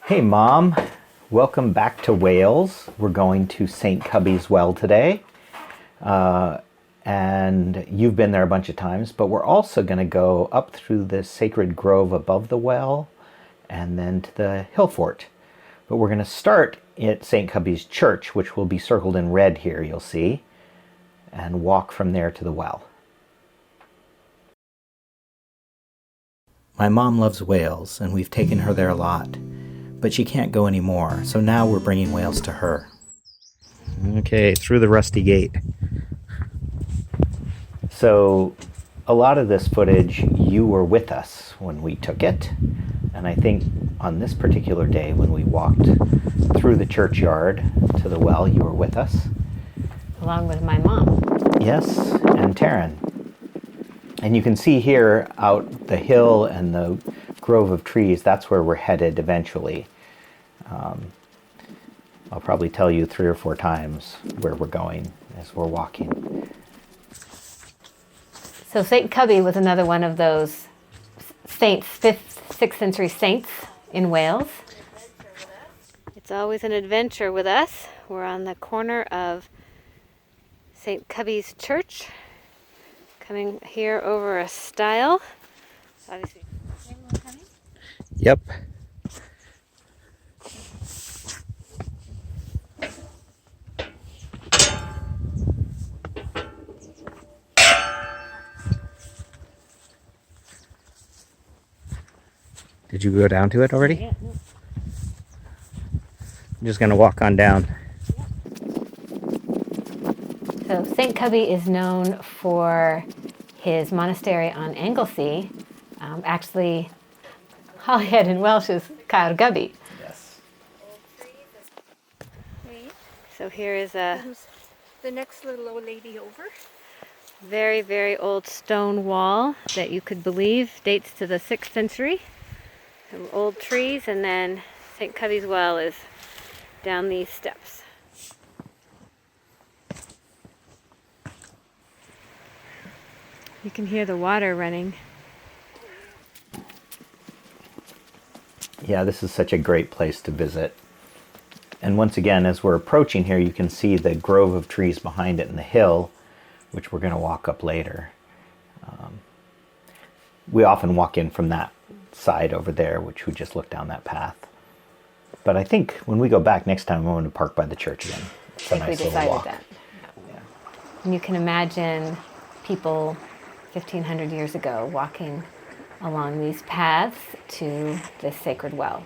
Hey Mom, welcome back to Wales. We're going to St. Cubby's Well today. And you've been there a bunch of times, but we're also going to go up through the sacred grove above the well and then to the hill fort. But we're going to start at St. Cubby's Church, which will be circled in red here, you'll see, and walk from there to the well. My mom loves Wales, and we've taken her there a lot, but she can't go anymore, so now we're bringing Wales to her. Okay, through the rusty gate. So a lot of this footage, you were with us when we took it, and I think on this particular day when we walked through the churchyard to the well, you were with us. Along with my mom. Yes, and Taryn. And you can see here out the hill and the grove of trees, that's where we're headed eventually. I'll probably tell you 3 or 4 times where we're going as we're walking. So St. Cubby was another one of those saints, 5th, 6th century saints in Wales. It's always an adventure with us. We're on the corner of St. Cubby's Church, coming here over a stile. Obviously. Yep. Did you go down to it already? Yeah, no. I'm just going to walk on down. So St. Cubby is known for his monastery on Anglesey. Actually, Holyhead in Welsh is Caer Gubby. Yes. So here is a The next little old lady over. very, very old stone wall that you could believe dates to the 6th century. Some old trees, and then St. Cubby's Well is down these steps. You can hear the water running. Yeah, this is such a great place to visit. And once again, as we're approaching here, you can see the grove of trees behind it and the hill, which we're going to walk up later. We often walk in from that side over there, which we just look down that path. But I think when we go back next time, we're going to park by the church again. It's I think we decided that. Yeah. And you can imagine people 1,500 years ago walking along these paths to this sacred well.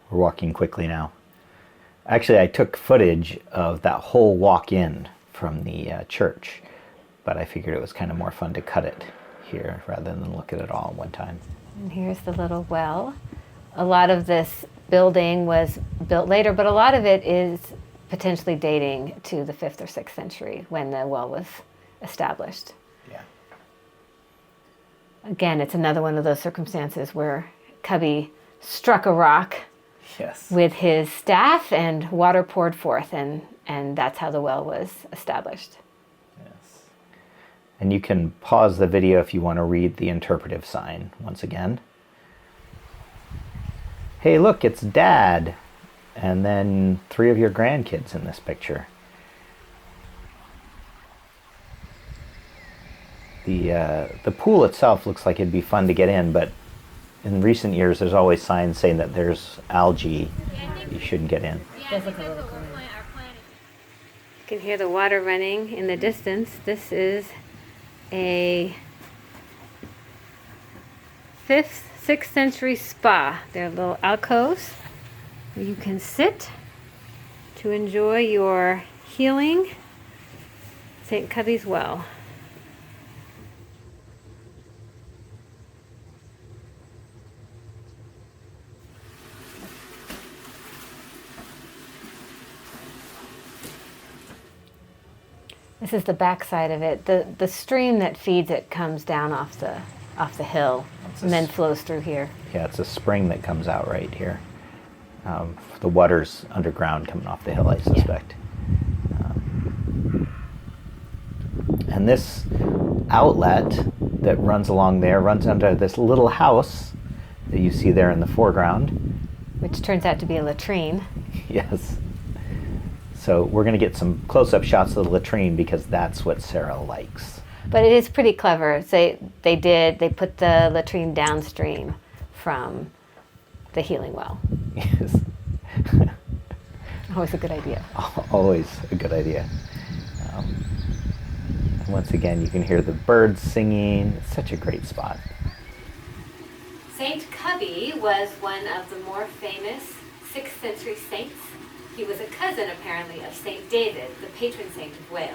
We're walking quickly now. Actually, I took footage of that whole walk in from the church, but I figured it was kind of more fun to cut it here rather than look at it all at one time. And here's the little well. A lot of this building was built later, but a lot of it is potentially dating to the 5th or 6th century when the well was established. Yeah. Again, it's another one of those circumstances where Cubby struck a rock Yes. with his staff and water poured forth, and that's how the well was established. Yes. And you can pause the video if you want to read the interpretive sign once again. Hey, look, it's Dad. And then 3 of your grandkids in this picture. The pool itself looks like it'd be fun to get in, but in recent years there's always signs saying that there's algae. You shouldn't get in. You can hear the water running in the distance. This is a 5th, 6th century spa. There are little alcoves where you can sit to enjoy your healing. St. Cubby's Well. This is the backside of it. The stream that feeds it comes down off the hill and then flows through here. Yeah, it's a spring that comes out right here. The water's underground coming off the hill, I suspect. And this outlet that runs along there runs under this little house that you see there in the foreground. Which turns out to be a latrine. Yes. So we're going to get some close-up shots of the latrine because that's what Sarah likes. But it is pretty clever. They put the latrine downstream from the healing well. Yes. Always a good idea. Always a good idea. And once again, you can hear the birds singing. It's such a great spot. Saint Cybi was one of the more famous 6th century saints. He was a cousin, apparently, of Saint David, the patron saint of Wales.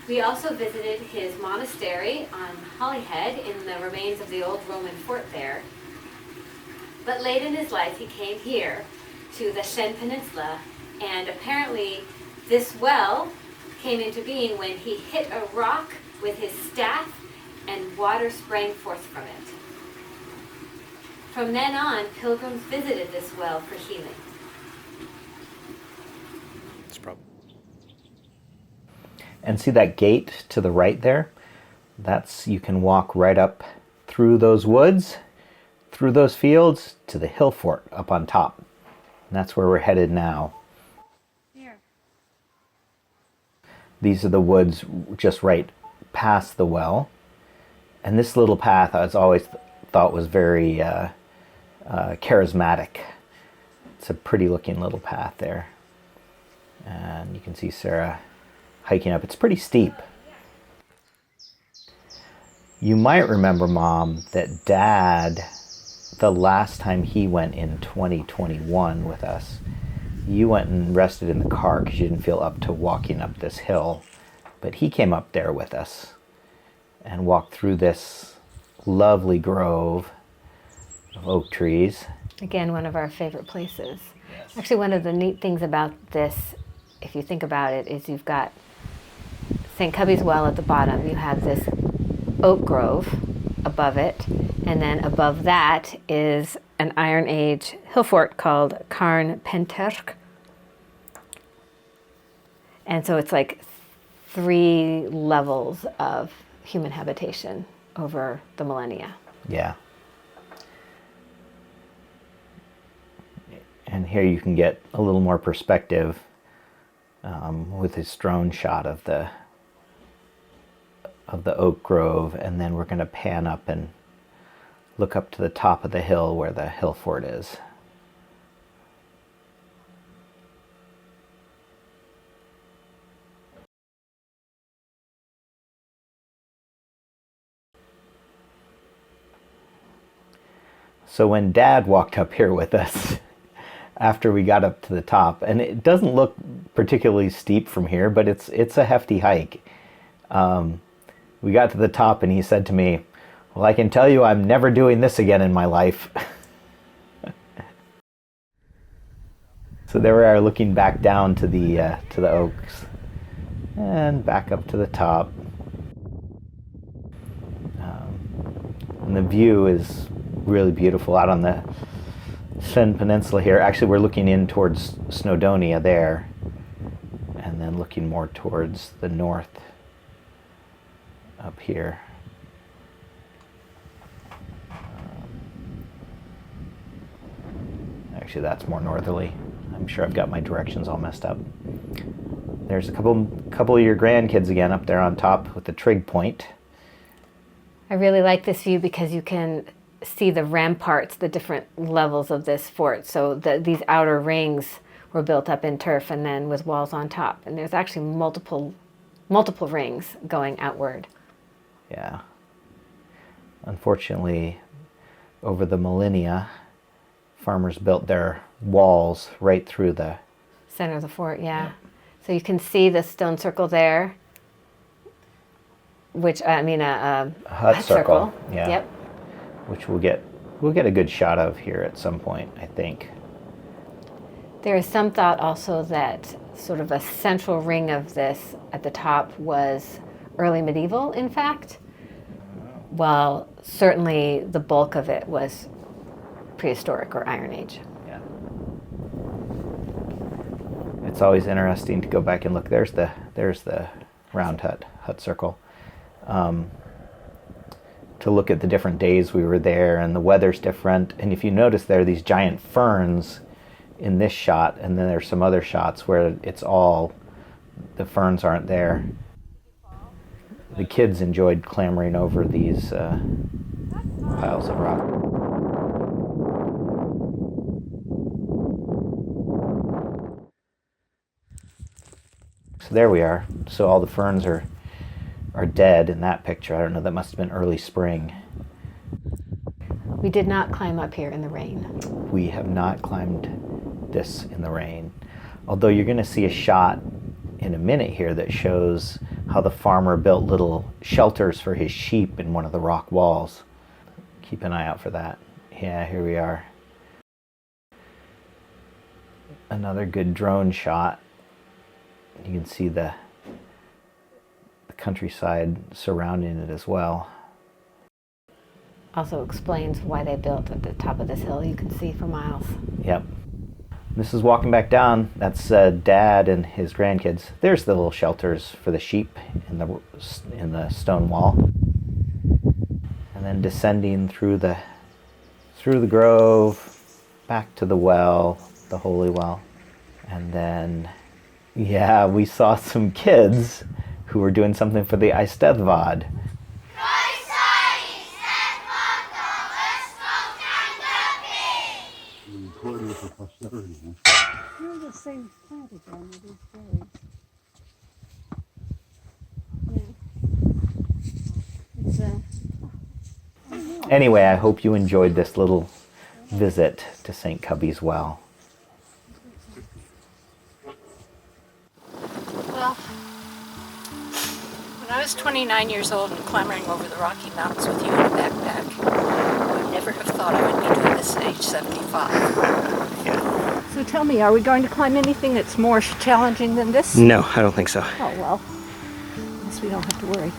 We also visited his monastery on Holyhead in the remains of the old Roman fort there. But late in his life, he came here to the Shen Peninsula, and apparently this well came into being when he hit a rock with his staff and water sprang forth from it. From then on, pilgrims visited this well for healing. It's probably. And see that gate to the right there? You can walk right up through those woods, through those fields, to the hill fort up on top. And that's where we're headed now. Here. These are the woods just right past the well. And this little path I was always thought was very charismatic. It's a pretty looking little path there. And you can see Sarah hiking up. It's pretty steep. You might remember, Mom, that Dad, the last time he went in 2021 with us, you went and rested in the car because you didn't feel up to walking up this hill. But he came up there with us and walked through this lovely grove of oak trees. Again, one of our favorite places. Yes. Actually, one of the neat things about this, if you think about it, is you've got St. Cybi's well at the bottom. You have this oak grove above it, and then above that is an Iron Age hill fort called Carn Penterch. And so it's like 3 levels of human habitation over the millennia. Yeah. And here you can get a little more perspective with this drone shot of the oak grove, and then we're going to pan up and look up to the top of the hill where the hill fort is. So when Dad walked up here with us, after we got up to the top, and it doesn't look particularly steep from here, but it's a hefty hike. We got to the top and he said to me, "Well, I can tell you I'm never doing this again in my life." So there we are looking back down to the oaks and back up to the top. And the view is really beautiful out on the Shen Peninsula here. Actually, we're looking in towards Snowdonia there, and then looking more towards the north up here. Actually, that's more northerly. I'm sure I've got my directions all messed up. There's a couple of your grandkids again up there on top with the trig point. I really like this view because you can see the ramparts, the different levels of this fort. So these outer rings were built up in turf and then with walls on top. And there's actually multiple rings going outward. Yeah. Unfortunately, over the millennia, farmers built their walls right through the center of the fort, yeah. So you can see the stone circle there, which a hut circle. Yeah. Yep. Which we'll get a good shot of here at some point, I think. There is some thought also that sort of a central ring of this at the top was early medieval, in fact, while certainly the bulk of it was prehistoric or Iron Age. Yeah. It's always interesting to go back and look. There's the round hut circle. To look at the different days we were there, and the weather's different. And if you notice, there are these giant ferns in this shot, and then there's some other shots where it's all, the ferns aren't there. The kids enjoyed clambering over these piles of rock. So there we are. So all the ferns are dead in that picture. I don't know, that must have been early spring. We did not climb up here in the rain. We have not climbed this in the rain. Although you're going to see a shot in a minute here that shows how the farmer built little shelters for his sheep in one of the rock walls. Keep an eye out for that. Yeah, here we are. Another good drone shot. You can see the countryside surrounding it as well. Also explains why they built at the top of this hill. You can see for miles. Yep. This is walking back down. That's Dad and his grandkids. There's the little shelters for the sheep in the stone wall. And then descending through the grove, back to the well, the holy well. And then, yeah, we saw some kids who were doing something for the Eisteddfod. You're the same plant again with these berries. Yeah. Anyway, I hope you enjoyed this little visit to St. Cubby's Well. Well, when I was 29 years old and clambering over the Rocky Mountains with you in a backpack, I would never have thought I would be doing this at age 75. Yeah. So tell me, are we going to climb anything that's more challenging than this? No, I don't think so. Oh, well, I guess we don't have to worry.